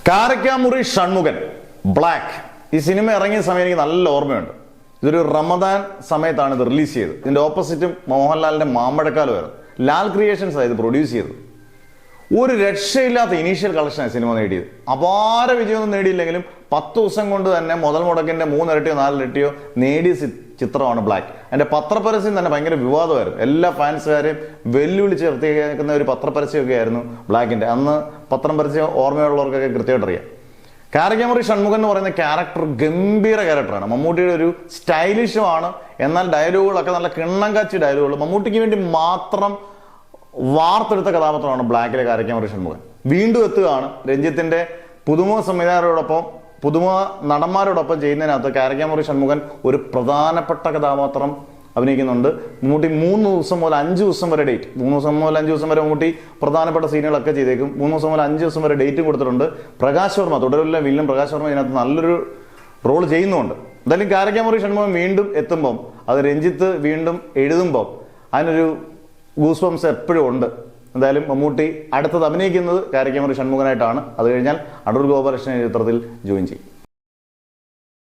Karakkamuri Shanmughan black ഈ cinema ഇറങ്ങിയ സമയം എനിക്ക് നല്ല ഓർമ്മയുണ്ട്. ഇതൊരു റമദാൻ സമയത്താണ് ഇത് റിലീസ് ചെയ്തത്. ഇതിന്റെ ഓപ്പോസിറ്റും മോഹൻലാലിന്റെ മാമ്പഴക്കാലമായിരുന്നു. ലാൽ ക്രിയേഷൻസ് ആയത് പ്രൊഡ്യൂസ് ചെയ്തത്. ഒരു രക്ഷയില്ലാത്ത ഇനീഷ്യൽ കളക്ഷനാണ് സിനിമ നേടിയത്. അപാര വിജയമൊന്നും നേടിയില്ലെങ്കിലും 10 ദിവസം കൊണ്ട് തന്നെ മുതൽ മുടക്കിന്റെ 3 ഇരട്ടിയോ 4 ഇരട്ടിയോ നേടിയ ചിത്രമാണ് ബ്ലാക്ക്. അതിന്റെ പത്രപരസ്യം തന്നെ ഭയങ്കര വിവാദമായിരുന്നു. എല്ലാ ഫാൻസുകാരെയും വെല്ലുവിളിച്ച് നിർത്തിയേക്കുന്ന ഒരു പത്രപരസ്യമൊക്കെ ആയിരുന്നു ബ്ലാക്കിന്റെ. അന്ന് പത്രം പരസ്യം ഓർമ്മയുള്ളവർക്കൊക്കെ കൃത്യമായിട്ട് അറിയാം. കാരക്കാമുറി ഷൺമുഖൻ എന്ന് പറയുന്ന ക്യാരക്ടർ ഗംഭീര ക്യാരക്ടറാണ്. മമ്മൂട്ടിയുടെ ഒരു സ്റ്റൈലിഷുമാണ്. എന്നാൽ ഡയലോഗുകളൊക്കെ നല്ല കിണ്ണം കാച്ചി ഡയലോഗുകൾ. മമ്മൂട്ടിക്ക് വേണ്ടി മാത്രം വാർത്തെടുത്ത കഥാപാത്രമാണ് ബ്ലാക്കിലെ കാരക്കാമുറി ഷൺമുഖൻ. വീണ്ടും എത്തുകയാണ്. രഞ്ജിത്തിന്റെ പുതുമുഖ സംവിധായകരോടൊപ്പം പുതുമുഖ നടന്മാരോടൊപ്പം ചെയ്യുന്നതിനകത്ത് കാരക്കാമുറി ഷൺമുഖൻ ഒരു പ്രധാനപ്പെട്ട കഥാപാത്രം അഭിനയിക്കുന്നുണ്ട്. മമ്മൂട്ടി 3 ദിവസം മുതൽ 5 ദിവസം വരെ ഡേറ്റ് 3 ദിവസം മുതൽ 5 ദിവസം വരെ മമ്മൂട്ടി പ്രധാനപ്പെട്ട സീനുകളൊക്കെ ചെയ്തേക്കും. 3 ദിവസം മുതൽ 5 ദിവസം വരെ ഡേറ്റും കൊടുത്തിട്ടുണ്ട്. പ്രകാശ് വർമ്മ തുടരിലെ വില്ലൻ പ്രകാശ് വർമ്മ ഇതിനകത്ത് നല്ലൊരു റോൾ ചെയ്യുന്നുണ്ട്. എന്തായാലും കാരക്കാമുറി ഷൺമുഖൻ വീണ്ടും എത്തുമ്പം അത് രഞ്ജിത്ത് വീണ്ടും എഴുതുമ്പം അതിനൊരു ഗൂസ് ബംസ് എപ്പോഴും ഉണ്ട്. എന്തായാലും മമ്മൂട്ടി അടുത്തത് അഭിനയിക്കുന്നത് കാരക്കാമുറി ഷൺമുഖനായിട്ടാണ്. അത് കഴിഞ്ഞാൽ അടൂർ ഗോപാലകൃഷ്ണൻ ചിത്രത്തിൽ ജോയിൻ ചെയ്യും.